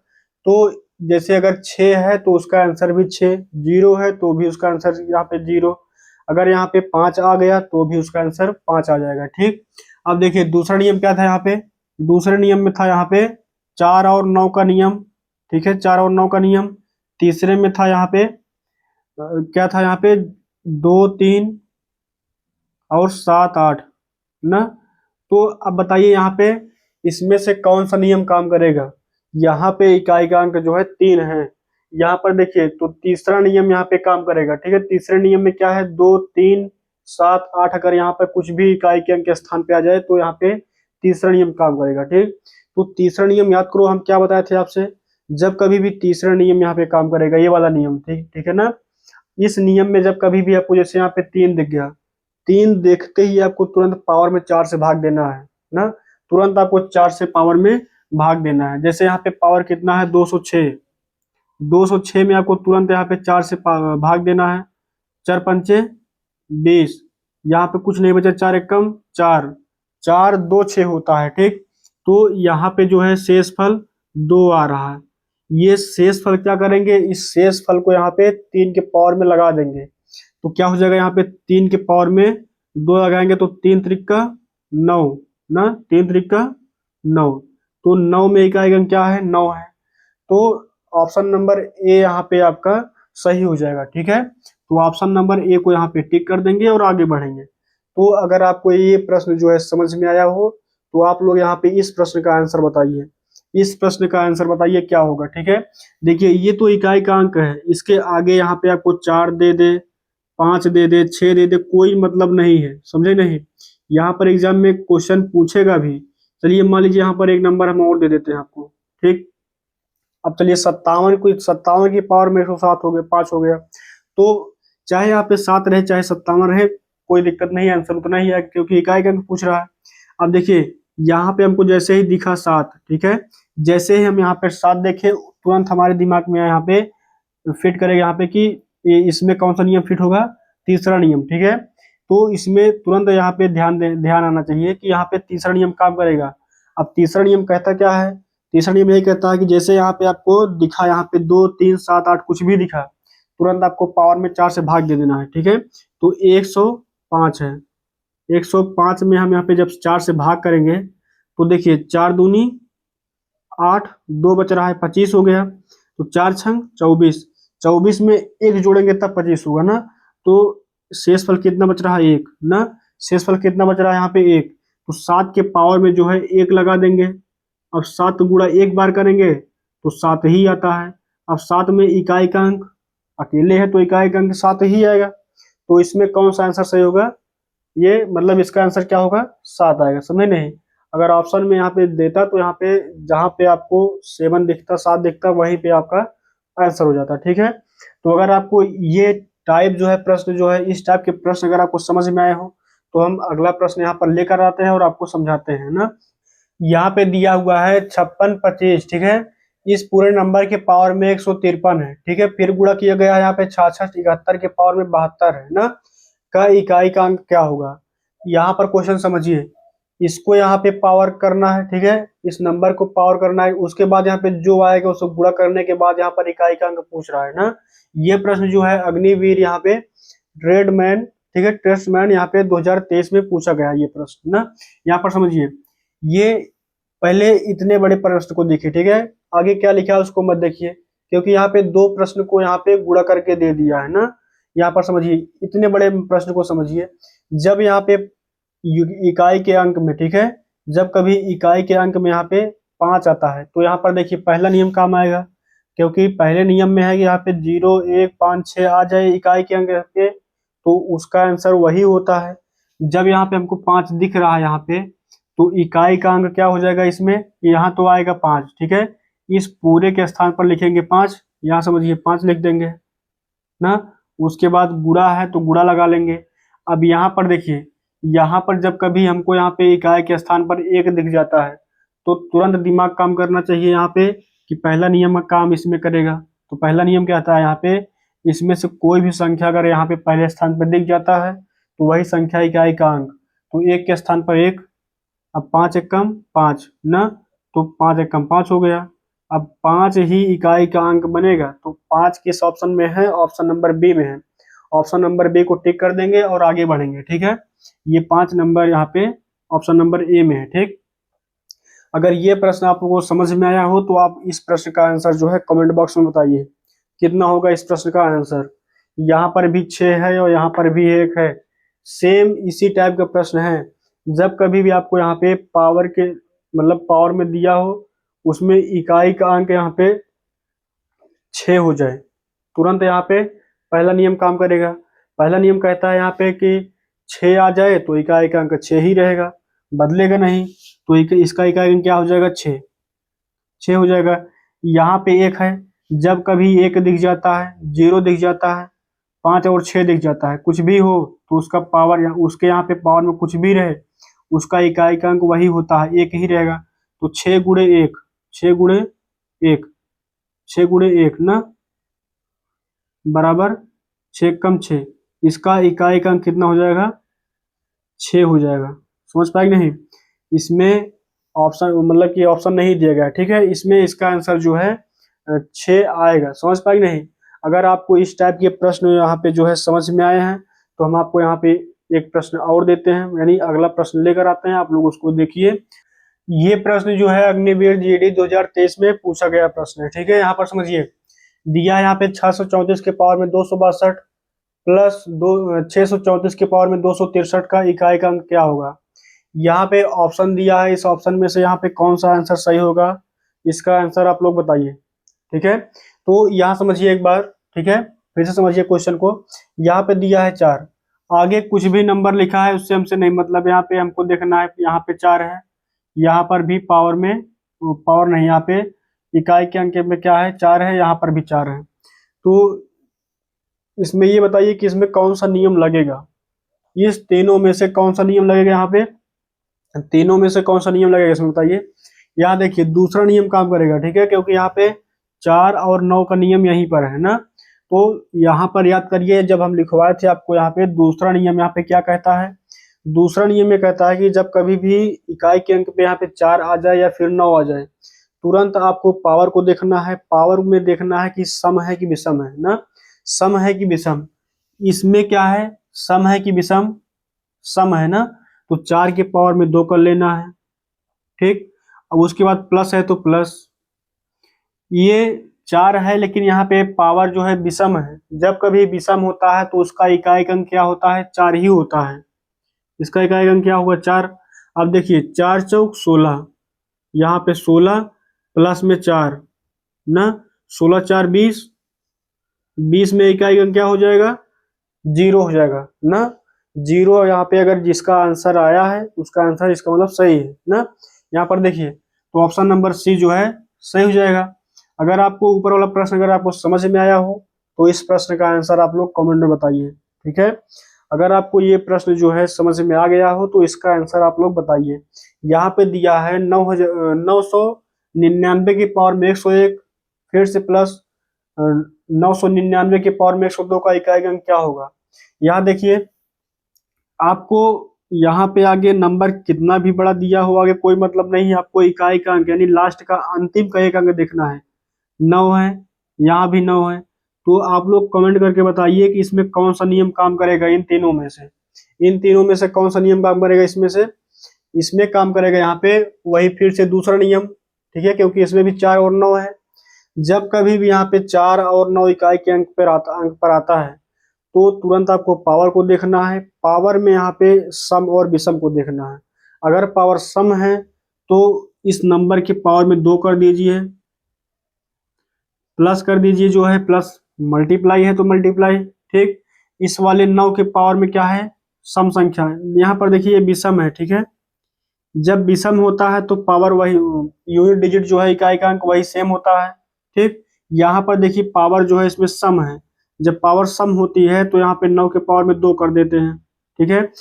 तो जैसे अगर 6 है तो उसका आंसर भी 6, 0 है तो भी उसका आंसर यहाँ पे 0, अगर यहाँ पे 5 आ गया तो भी उसका आंसर 5 आ जाएगा। ठीक, अब देखिए दूसरा नियम क्या था यहाँ पे, दूसरे नियम में था यहाँ पे 4 और 9 का नियम। ठीक है, 4 और 9 का नियम। तीसरे में था यहाँ पे क्या था यहाँ पे 2 3 और 7 8 ना। तो अब बताइए यहाँ पे इसमें से कौन सा नियम काम करेगा। यहाँ पे इकाई का अंक जो है 3 है, यहाँ पर देखिए तो तीसरा नियम यहाँ पे काम करेगा। ठीक है, तीसरे नियम में क्या है 2 3 7 8, अगर यहाँ पे कुछ भी इकाई के अंक के स्थान पे आ जाए तो यहाँ पे तीसरा नियम काम करेगा। ठीक, तो तीसरा नियम याद करो, हम क्या बताए थे आपसे, जब कभी भी तीसरा नियम यहाँ पे काम करेगा, ये वाला नियम। ठीक, ठीक है ना। इस नियम में जब कभी भी आपको जैसे यहाँ पे 3 दिख गया, 3 देखते ही आपको तुरंत पावर में 4 से भाग देना है ना, तुरंत आपको 4 से पावर में भाग देना है। जैसे यहाँ पे पावर कितना है 206, 206 में आपको तुरंत यहाँ पे 4 से भाग देना है। 4 पंचे 20, यहाँ पे कुछ नहीं बचा, 4 एक कम 4, 4 2 6 होता है। ठीक, तो यहाँ पे जो है शेष फल 2 आ रहा है। ये शेष फल क्या करेंगे, इस शेष फल को यहाँ पे 3 के पावर में लगा देंगे, तो क्या हो जाएगा यहाँ पे 3 के पावर में 2 लगाएंगे तो 3 त्रिक 9 ना, 3 त्रिक 9, तो 9 में इकाई अंक क्या है 9 है, तो ऑप्शन नंबर ए यहाँ पे आपका सही हो जाएगा। ठीक है, तो ऑप्शन नंबर ए को यहाँ पे टिक कर देंगे और आगे बढ़ेंगे। तो अगर आपको ये प्रश्न जो है समझ में आया हो तो आप लोग यहाँ पे इस प्रश्न का आंसर बताइए, इस प्रश्न का आंसर बताइए क्या होगा। ठीक है, देखिए ये तो इकाई का अंक है, इसके आगे यहाँ पे आपको 4 दे दे 5 दे दे, 6 दे दे, कोई मतलब नहीं है, समझे नहीं। यहाँ पर एग्जाम में क्वेश्चन पूछेगा भी। चलिए मान लीजिए यहाँ पर एक नंबर हम और दे देते हैं आपको, ठीक। अब चलिए 57 की पावर में 107 हो गया, 5 हो गया। तो चाहे यहाँ पे 7 रहे चाहे 57 रहे, कोई दिक्कत नहीं है, आंसर उतना ही है क्योंकि इकाई का अंक पूछ रहा है। अब देखिए यहाँ पे हमको जैसे ही दिखा 7, ठीक है, जैसे ही हम यहाँ पे 7 देखे तुरंत हमारे दिमाग में यहाँ पे फिट करेगा यहाँ पे कि इसमें कौन सा नियम फिट होगा, तीसरा नियम, ठीक है। तो इसमें तुरंत यहाँ पे ध्यान आना चाहिए कि यहाँ पे तीसरा नियम काम करेगा। अब तीसरा नियम कहता क्या है, तीसरा नियम यही कहता है कि जैसे यहाँ पे आपको दिखा, यहाँ पे 2 3 7 8 कुछ भी दिखा, तुरंत आपको पावर में 4 से भाग दे देना है, ठीक है। तो 105 है, 105 में हम यहाँ पे जब 4 से भाग करेंगे तो देखिए 4 दूनी 8, 2 बच रहा है, 25 हो गया। तो 4 छंग 24, 24 में 1 जोड़ेंगे तब 25 होगा ना। तो शेषफल कितना बच रहा है, 1 ना। शेषफल कितना बच रहा है यहाँ पे 1। तो 7 के पावर में जो है 1 लगा देंगे। अब 7 गुणा 1 बार करेंगे तो 7 ही आता है। अब 7 में इकाई का अंक अकेले है तो इकाई का अंक 7 ही आएगा। तो इसमें कौन सा आंसर सही होगा, ये मतलब इसका आंसर क्या होगा, 7 आएगा, समझे नहीं। अगर ऑप्शन में यहाँ पे देता तो यहाँ पे जहाँ पे आपको 7 दिखता, 7 दिखता, वहीं पे आपका आंसर हो जाता, ठीक है। तो अगर आपको ये टाइप जो है प्रश्न जो है, इस टाइप के प्रश्न अगर आपको समझ में आए हो तो हम अगला प्रश्न यहाँ पर लेकर आते हैं और आपको समझाते हैं ना। यहाँ पे दिया हुआ है 56 25, ठीक है। इस पूरे नंबर के पावर में 153 है, ठीक है। फिर गुणा किया गया है यहाँ पे 66 71 के पावर में 72 है ना। का इकाई का अंक क्या होगा। यहाँ पर क्वेश्चन समझिए, इसको यहाँ पे पावर करना है, ठीक है, इस नंबर को पावर करना है, उसके बाद यहाँ पे जो आएगा उसको गुणा करने के बाद यहाँ पर इकाई का अंक पूछ रहा है ना। ये प्रश्न जो है अग्निवीर यहाँ पे ट्रेडमैन, ठीक है, टेस्टमैन यहाँ पे 2023 में पूछा गया ये प्रश्न ना। यहाँ पर समझिए, ये पहले इतने बड़े प्रश्न को देखिए, ठीक है, आगे क्या लिखा है उसको मत देखिए, क्योंकि यहाँ पे 2 प्रश्न को यहाँ पे गुणा करके दे दिया है ना। यहाँ पर समझिए, इतने बड़े प्रश्न को समझिए। जब यहाँ पे इकाई के अंक में, ठीक है, जब कभी इकाई के अंक में यहाँ पे 5 आता है तो यहाँ पर देखिए पहला नियम काम आएगा, क्योंकि पहले नियम में है कि यहाँ पे 0 1 5 6 आ जाए इकाई के अंक पे तो उसका आंसर वही होता है। जब यहाँ पे हमको 5 दिख रहा है यहाँ पे तो इकाई का अंक क्या हो जाएगा इसमें, यहाँ तो आएगा 5, ठीक है। इस पूरे के स्थान पर लिखेंगे 5, यहाँ समझिए 5 लिख देंगे ना। उसके बाद गुणा है तो गुणा लगा लेंगे। अब यहाँ पर देखिए, यहाँ पर जब कभी हमको यहाँ पे इकाई के स्थान पर 1 दिख जाता है तो तुरंत दिमाग काम करना चाहिए यहाँ पे कि पहला नियम का काम इसमें करेगा। तो पहला नियम क्या आता है यहाँ पे, इसमें से कोई भी संख्या अगर यहाँ पे पहले स्थान पर दिख जाता है तो वही संख्या इकाई का अंक। तो 1 के स्थान पर 1, अब 5 एकम 5 ना, तो 5 एकम 5 हो गया। अब 5 ही इकाई का अंक बनेगा तो 5 किस ऑप्शन में है, ऑप्शन नंबर बी में है। ऑप्शन नंबर बी को टिक कर देंगे और आगे बढ़ेंगे, ठीक है। ये 5 नंबर यहाँ पे ऑप्शन नंबर ए में है, ठीक। अगर ये प्रश्न आपको समझ में आया हो तो आप इस प्रश्न का आंसर जो है कमेंट बॉक्स में बताइए कितना होगा इस प्रश्न का आंसर। यहाँ पर भी 6 है और यहाँ पर भी 1 है, सेम इसी टाइप का प्रश्न है। जब कभी भी आपको यहाँ पे पावर के मतलब पावर में दिया हो उसमें इकाई का अंक यहाँ पे 6 हो जाए, तुरंत यहाँ पे पहला नियम काम करेगा। पहला नियम कहता है यहाँ पे कि 6 आ जाए तो इकाई का अंक 6 ही रहेगा, बदलेगा नहीं। तो इसका इकाई अंक क्या हो जाएगा, 6 हो जाएगा। यहाँ पे 1 है, जब कभी 1 दिख जाता है, 0 दिख जाता है, 5 और 6 दिख जाता है, कुछ भी हो तो उसका पावर उसके यहाँ पे पावर में कुछ भी रहे उसका इकाई का अंक वही होता है, 1 ही रहेगा। तो 6 गुणे 1, 6 गुणे 1, 6 गुणे 1 ना बराबर 6 कम 6, इसका इकाई का अंक कितना हो जाएगा, 6 हो जाएगा। समझ पाए नहीं। इसमें ऑप्शन मतलब कि ऑप्शन नहीं दिया गया, ठीक है, इसमें इसका आंसर जो है 6 आएगा। समझ पाए नहीं। अगर आपको इस टाइप के प्रश्न यहाँ पे जो है समझ में आए हैं तो हम आपको यहाँ पे एक प्रश्न और देते हैं, यानी अगला प्रश्न लेकर आते हैं, आप लोग उसको देखिए। ये प्रश्न जो है अग्निवीर जीडी 2023 में पूछा गया प्रश्न है, ठीक है। यहाँ पर समझिए, दिया है यहाँ पे 634 के पावर में 262 प्लस 634 के पावर में 263 का इकाई का अंक क्या होगा। यहाँ पे ऑप्शन दिया है, इस ऑप्शन में से यहाँ पे कौन सा आंसर सही होगा, इसका आंसर आप लोग बताइए, ठीक है। तो यहाँ समझिए एक बार, ठीक है, फिर से समझिए क्वेश्चन को। यहाँ पे दिया है 4, आगे कुछ भी नंबर लिखा है उससे हमसे नहीं मतलब, यहाँ पे हमको देखना है यहाँ पे 4 है, यहाँ पर भी पावर में, पावर नहीं, यहाँ पे इकाई के अंक में क्या है 4 है, यहाँ पर भी 4 है। तो इसमें ये बताइए कि इसमें कौन सा नियम लगेगा, इस तीनों में से कौन सा नियम लगेगा, यहाँ पे तीनों में से कौन सा नियम लगेगा इसमें बताइए। यहाँ देखिए दूसरा नियम काम करेगा, ठीक है, क्योंकि यहाँ पे 4 और 9 का नियम यहीं पर है ना। तो यहाँ पर याद करिए जब हम लिखवाए थे आपको, यहाँ पे दूसरा नियम यहाँ पे क्या कहता है, दूसरा नियम ये कहता है कि जब कभी भी इकाई के अंक पे यहाँ पे 4 आ जाए या फिर 9 आ जाए, तुरंत आपको पावर को देखना है, पावर में देखना है कि सम है कि विषम है ना, सम है कि विषम। इसमें क्या है, सम है कि विषम, सम है ना, तो 4 के पावर में 2 कर लेना है, ठीक। अब उसके बाद प्लस है तो प्लस, ये 4 है लेकिन यहाँ पे पावर जो है विषम है, जब कभी विषम होता है तो उसका इकाई अंक क्या होता है, 4 ही होता है, इसका इकाई अंक क्या होगा 4। अब देखिए 4 चौक 16, यहाँ पे 16 प्लस में 4 ना, 16 4 20, 20 में इकाई अंक क्या हो जाएगा, 0 हो जाएगा ना, 0। यहाँ पे अगर जिसका आंसर आया है उसका आंसर इसका मतलब सही है ना। यहाँ पर देखिए तो ऑप्शन नंबर सी जो है सही हो जाएगा। अगर आपको ऊपर वाला प्रश्न अगर आपको समझ में आया हो तो इस प्रश्न का आंसर आप लोग कमेंट में बताइए, ठीक है। अगर आपको ये प्रश्न जो है समझ में आ गया हो तो इसका आंसर आप लोग बताइए। यहाँ पे दिया है 999 की पावर में 101, फिर से प्लस 999 की पावर में 102 का इकाई अंक क्या होगा। यहाँ देखिए आपको यहाँ पे आगे नंबर कितना भी बड़ा दिया हो आगे कोई मतलब नहीं है, आपको इकाई का अंक यानी लास्ट का अंतिम का एक अंक देखना है। 9 है, यहाँ भी 9 है, तो आप लोग कमेंट करके बताइए कि इसमें कौन सा नियम काम करेगा इन तीनों में से, इन तीनों में से कौन सा नियम काम करेगा इसमें से। इसमें काम करेगा यहाँ पे वही फिर से दूसरा नियम, ठीक है, क्योंकि इसमें भी 4 और 9 है। जब कभी भी यहाँ पे 4 और 9 इकाई के अंक पर आता है तो तुरंत आपको पावर को देखना है, पावर में यहाँ पे सम और विषम को देखना है। अगर पावर सम है तो इस नंबर की पावर में 2 कर दीजिए, प्लस कर दीजिए, जो है प्लस, मल्टीप्लाई है तो मल्टीप्लाई, ठीक। इस वाले 9 के पावर में क्या है, सम संख्या है, यहाँ पर देखिए ये विषम है, ठीक है। जब विषम होता है तो पावर वही, यूनिट डिजिट जो है इकाई का अंक वही सेम होता है, ठीक। यहाँ पर देखिए पावर जो है इसमें सम है, जब पावर सम होती है तो यहाँ पे 9 के पावर में 2 कर देते हैं, ठीक है।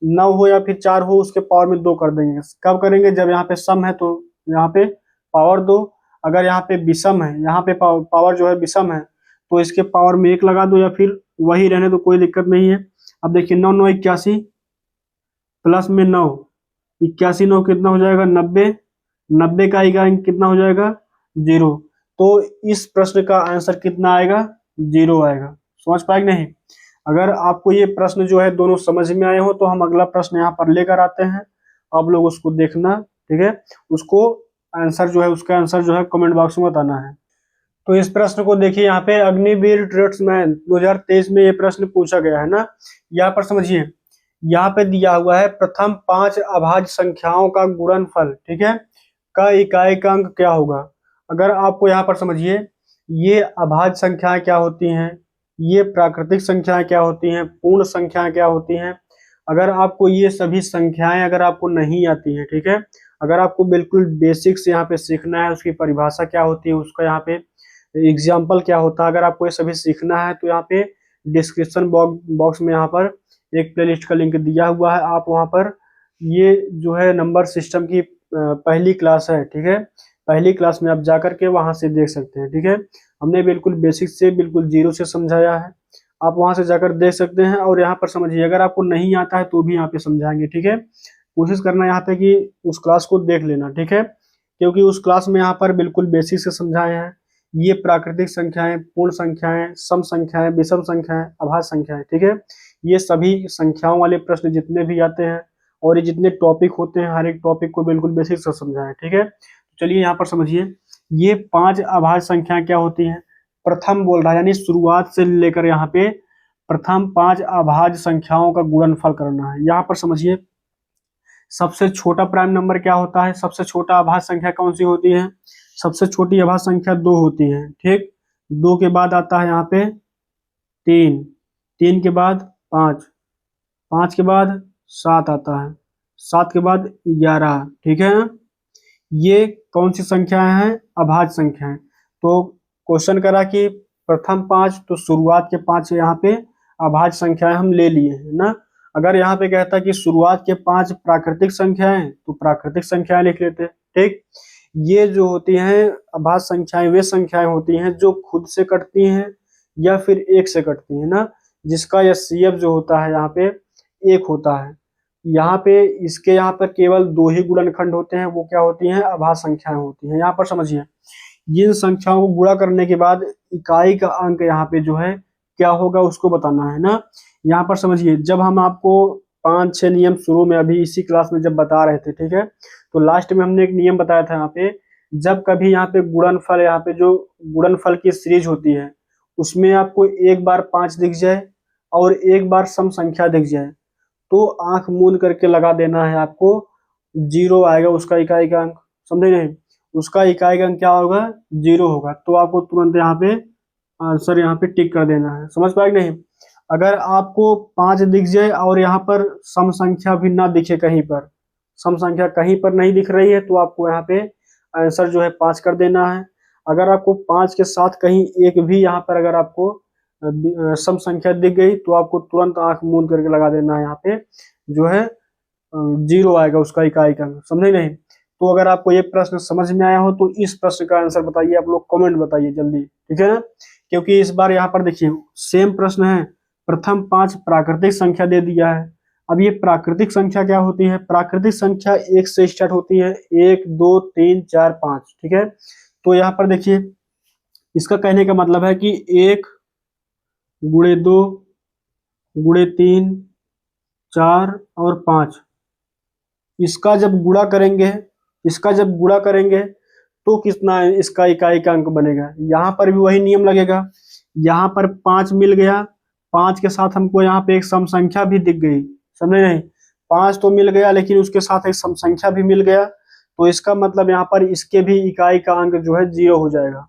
9 हो या फिर 4 हो उसके पावर में 2 कर देंगे, कब करेंगे, जब यहाँ पे सम है तो यहाँ पे पावर 2, अगर यहाँ पे विषम है, यहाँ पे पावर जो है विषम है तो इसके पावर में 1 लगा दो या फिर वही रहने तो कोई दिक्कत नहीं है। अब देखिए 9 9 81 प्लस में 9, 81 9 कितना हो जाएगा 90, 90 का इकाई कितना हो जाएगा 0। तो इस प्रश्न का आंसर कितना आएगा, 0 आएगा। समझ पाए नहीं। अगर आपको ये प्रश्न जो है दोनों समझ में आए हो तो हम अगला प्रश्न यहाँ पर लेकर आते हैं, आप लोग उसको देखना, ठीक है। उसको आंसर जो है उसका आंसर जो है कमेंट बॉक्स में बताना है। तो इस प्रश्न को देखिए, यहाँ पे अग्निवीर ट्रेड्समैन 2023 में ये प्रश्न पूछा गया है ना। यहाँ पर समझिए, यहाँ पे दिया हुआ है प्रथम 5 अभाज्य संख्याओं का गुणनफल, ठीक है, का इकाई का अंक क्या होगा। अगर आपको यहाँ पर समझिए ये अभाज्य संख्याएं क्या होती हैं, ये प्राकृतिक संख्याएं क्या होती हैं, पूर्ण संख्याएं क्या होती हैं। अगर आपको ये सभी संख्याएं अगर आपको नहीं आती हैं, ठीक है, अगर आपको बिल्कुल बेसिक से यहाँ पे सीखना है उसकी परिभाषा क्या होती है, उसका यहाँ पे एग्जाम्पल क्या होता है, अगर आपको ये सभी सीखना है तो यहाँ पे डिस्क्रिप्शन बॉक्स में यहाँ पर एक प्लेलिस्ट का लिंक दिया हुआ है, आप वहाँ पर ये जो है नंबर सिस्टम की पहली क्लास है, ठीक है, पहली क्लास में आप जा करके वहां से देख सकते हैं, ठीक है। हमने बिल्कुल बेसिक से बिल्कुल 0 से समझाया है, आप वहां से जाकर देख सकते हैं। और यहाँ पर समझिए अगर आपको नहीं आता है तो भी यहाँ पे समझाएंगे, ठीक है। कोशिश करना यहाँ पे कि उस क्लास को देख लेना, ठीक है, क्योंकि उस क्लास में यहाँ पर बिल्कुल बेसिक से समझाए हैं ये प्राकृतिक संख्याएं, पूर्ण संख्याएं, सम संख्याएं, विषम संख्याएं, अभाज्य संख्याएं, ठीक है। ये सभी संख्याओं वाले प्रश्न जितने भी आते हैं और ये जितने टॉपिक होते हैं हर एक टॉपिक को बिल्कुल बेसिक से समझाएं, ठीक है। चलिए यहाँ पर समझिए ये 5 अभाज्य संख्या क्या होती हैं, प्रथम बोल रहा है यानी शुरुआत से लेकर यहाँ पे प्रथम 5 अभाज्य संख्याओं का गुणनफल करना है। यहाँ पर समझिए सबसे छोटा प्राइम नंबर क्या होता है, सबसे छोटा अभाज्य संख्या कौन सी होती है, सबसे छोटी अभाज्य संख्या 2 होती है, ठीक। 2 के बाद आता है यहाँ पे 3, 3 के बाद 5, 5 के बाद 7 आता है, 7 के बाद 11, ठीक है ना। ये कौन सी संख्याएं हैं? अभाज्य संख्याएं। तो क्वेश्चन करा कि प्रथम 5, तो शुरुआत के 5 यहाँ पे अभाज्य संख्याएं हम ले लिए हैं ना। अगर यहाँ पे कहता कि शुरुआत के 5 प्राकृतिक संख्याएं, तो प्राकृतिक संख्याएं लिख लेते हैं, ठीक। ये जो होती हैं अभाज्य संख्याएं, वे संख्याएं होती हैं जो खुद से कटती हैं या फिर एक से कटती है ना, जिसका एचसीएफ जो होता है यहाँ पे 1 होता है। यहाँ पे इसके यहाँ पर केवल 2 ही गुणनखंड होते हैं, वो क्या होती हैं? अभाज्य संख्याएं होती हैं। यहाँ पर समझिए, जिन संख्याओं को गुणा करने के बाद इकाई का अंक यहाँ पे जो है क्या होगा उसको बताना है ना। यहाँ पर समझिए, जब हम आपको 5-6 नियम शुरू में अभी इसी क्लास में जब बता रहे थे, ठीक है, तो लास्ट में हमने एक नियम बताया था यहाँ पे, जब कभी यहाँ पे गुणनफल, यहाँ पे जो गुणनफल की सीरीज होती है उसमें आपको एक बार 5 दिख जाए और एक बार सम संख्या दिख जाए, तो आंख मूंद करके लगा देना है आपको, 0 आएगा उसका इकाई का अंक, समझे नहीं। उसका इकाई का अंक क्या होगा? 0 होगा। तो आपको तुरंत यहाँ पे आंसर यहाँ पे टिक कर देना है, समझ पाए नहीं। अगर आपको 5 दिख जाए और यहाँ पर सम संख्या भी ना दिखे, कहीं पर सम संख्या कहीं पर नहीं दिख रही है, तो आपको यहाँ पे आंसर जो है 5 कर देना है। अगर आपको 5 के साथ कहीं एक भी यहाँ पर अगर आपको सम संख्या दिख गई, तो आपको तुरंत आंख मूंद करके लगा देना है, यहाँ पे जो है 0 आएगा उसका इकाई का अंक, समझे नहीं। तो अगर आपको ये प्रश्न समझ में आया हो तो इस प्रश्न का आंसर बताइए, आप लोग कमेंट बताइए जल्दी, ठीक है ना। क्योंकि इस बार यहाँ पर देखिए सेम प्रश्न है, प्रथम 5 प्राकृतिक संख्या दे दिया है। अब ये प्राकृतिक संख्या क्या होती है? प्राकृतिक संख्या 1 से स्टार्ट होती है, 1 2 3 4 5, ठीक है। तो यहाँ पर देखिए, इसका कहने का मतलब है कि 1 गुणे 2 गुणे 3 4 और 5, इसका जब गुणा करेंगे, इसका जब गुणा करेंगे तो कितना इसका इकाई का अंक बनेगा। यहाँ पर भी वही नियम लगेगा। यहाँ पर 5 मिल गया, 5 के साथ हमको यहाँ पे एक सम संख्या भी दिख गई, समझे नहीं। 5 तो मिल गया, लेकिन उसके साथ एक सम संख्या भी मिल गया, तो इसका मतलब यहाँ पर इसके भी इकाई का अंक जो है 0 हो जाएगा।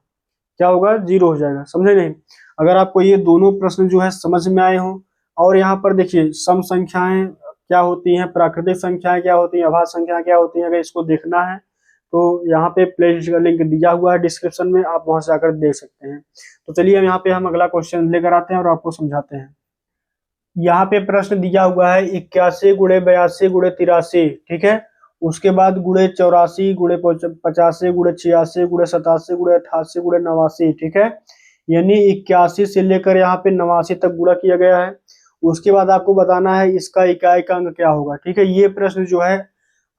क्या होगा? 0 हो जाएगा, समझे नहीं। अगर आपको ये दोनों प्रश्न जो है समझ में आए हो, और यहाँ पर देखिए सम संख्याएं क्या होती हैं, प्राकृतिक संख्याएं क्या होती हैं, अभाज्य संख्याएं क्या होती हैं, अगर इसको देखना है तो यहाँ पे प्ले लिस्ट का लिंक दिया हुआ है डिस्क्रिप्शन में, आप वहां से आकर देख सकते हैं। तो चलिए हम यहाँ पे अगला क्वेश्चन लेकर आते हैं और आपको समझाते हैं। यहाँ पे प्रश्न दिया हुआ है 81 गुणे 82 गुणे 83, ठीक है। उसके बाद गुणे 84 गुणे 85 गुणे 86 गुणे 87 गुणे 88 गुणे 89, ठीक है। यानी 81 से लेकर यहाँ पे 89 तक गुणा किया गया है। उसके बाद आपको बताना है इसका इकाई का अंक क्या होगा, ठीक है। ये प्रश्न जो है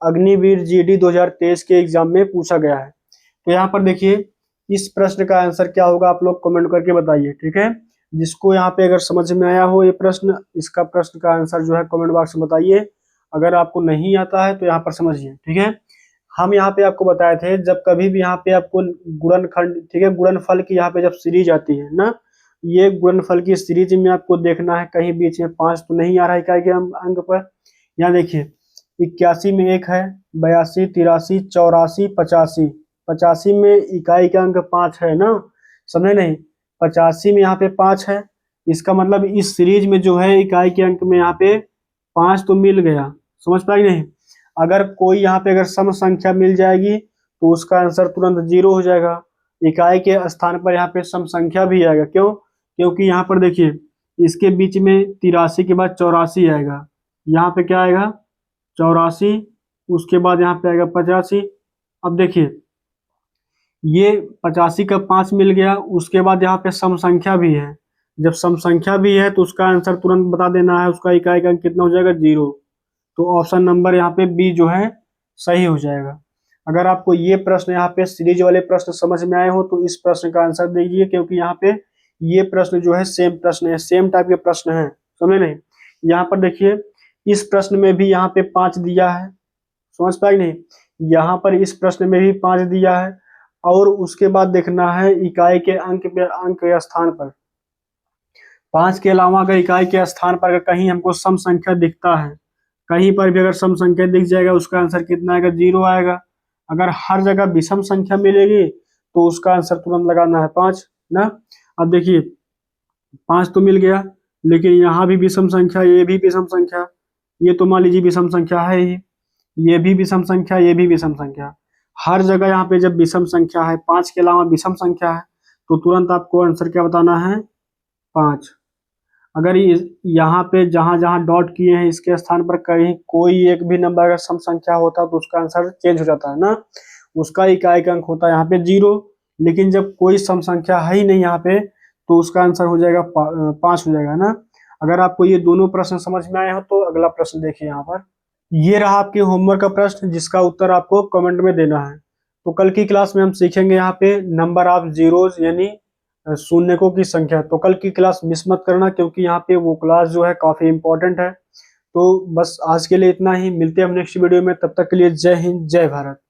अग्निवीर जीडी 2023 के एग्जाम में पूछा गया है। तो यहाँ पर देखिए, इस प्रश्न का आंसर क्या होगा आप लोग कमेंट करके बताइए, ठीक है। जिसको यहाँ पे अगर समझ में आया हो ये प्रश्न, इसका प्रश्न का आंसर जो है कमेंट बॉक्स में बताइए। अगर आपको नहीं आता है तो यहाँ पर समझिए, ठीक है। हम यहाँ पे आपको बताए थे, जब कभी भी यहाँ पे आपको गुणनखंड, ठीक है, गुणनफल की यहाँ पे जब सीरीज आती है ना, ये गुणनफल की सीरीज में आपको देखना है कहीं बीच में 5 तो नहीं आ रहा है इकाई के अंक पर। यहाँ देखिए 81 में 1 है, 82 83 84 85, 85 में इकाई का अंक 5 है ना, समझे नहीं। 85 में यहाँ पे 5 है, इसका मतलब इस सीरीज में जो है इकाई के अंक में यहाँ पे 5 तो मिल गया, समझ पाए नहीं। अगर कोई यहाँ पे अगर सम संख्या मिल जाएगी तो उसका आंसर तुरंत 0 हो जाएगा। इकाई के स्थान पर यहाँ पे सम संख्या भी आएगा, क्यों? क्योंकि यहाँ पर देखिए इसके बीच में 83 के बाद 84 आएगा, यहाँ पे क्या आएगा? 84, उसके बाद यहाँ पे आएगा 85। अब देखिए ये 85 का 5 मिल गया, उसके बाद यहाँ पे सम संख्या भी है। जब सम संख्या भी है तो उसका आंसर तुरंत बता देना है, उसका इकाई का अंक कितना हो जाएगा? 0। तो ऑप्शन नंबर यहाँ पे बी जो है सही हो जाएगा। अगर आपको ये प्रश्न यहाँ पे सीरीज वाले प्रश्न समझ में आए हो तो इस प्रश्न का आंसर दीजिए, क्योंकि यहाँ पे ये प्रश्न जो है सेम प्रश्न है, सेम टाइप के प्रश्न है, समझे नहीं। यहाँ पर देखिए इस प्रश्न में भी यहाँ पे 5 दिया है, समझ पाए नहीं। यहाँ पर इस प्रश्न में भी 5 दिया है, और उसके बाद देखना है इकाई के अंक पे, अंक के स्थान पर 5 के अलावा अगर इकाई के स्थान पर अगर कहीं हमको सम संख्या दिखता है, कहीं पर भी अगर सम संख्या दिख जाएगा उसका आंसर कितना आएगा? 0 आएगा। अगर हर जगह विषम संख्या मिलेगी तो उसका आंसर तुरंत लगाना है 5 ना। अब देखिए 5 तो मिल गया, लेकिन यहाँ भी विषम संख्या, ये भी विषम संख्या, ये तो मान लीजिए विषम संख्या है ही, ये भी विषम संख्या, ये भी विषम संख्या। हर जगह यहाँ पे जब विषम संख्या है, 5 के अलावा विषम संख्या है, तो तुरंत आपको आंसर क्या बताना है, 5। अगर यहाँ पे जहां जहां डॉट किए हैं इसके स्थान पर कहीं कोई एक भी नंबर अगर सम संख्या होता तो उसका आंसर चेंज हो जाता है ना, उसका इकाई का अंक होता है यहाँ पे 0। लेकिन जब कोई सम संख्या है ही नहीं यहाँ पे, तो उसका आंसर हो जाएगा 5 हो जाएगा ना। अगर आपको ये दोनों प्रश्न समझ में आए हो तो अगला प्रश्न देखिए यहाँ पर। ये रहा आपके होमवर्क का प्रश्न, जिसका उत्तर आपको कमेंट में देना है। तो कल की क्लास में हम सीखेंगे यहाँ पे नंबर ऑफ जीरोज, यानी शून्यकों की संख्या। तो कल की क्लास मिस मत करना, क्योंकि यहाँ पे वो क्लास जो है काफी इंपॉर्टेंट है। तो बस आज के लिए इतना ही, मिलते हैं हम नेक्स्ट वीडियो में, तब तक के लिए जय हिंद जय भारत।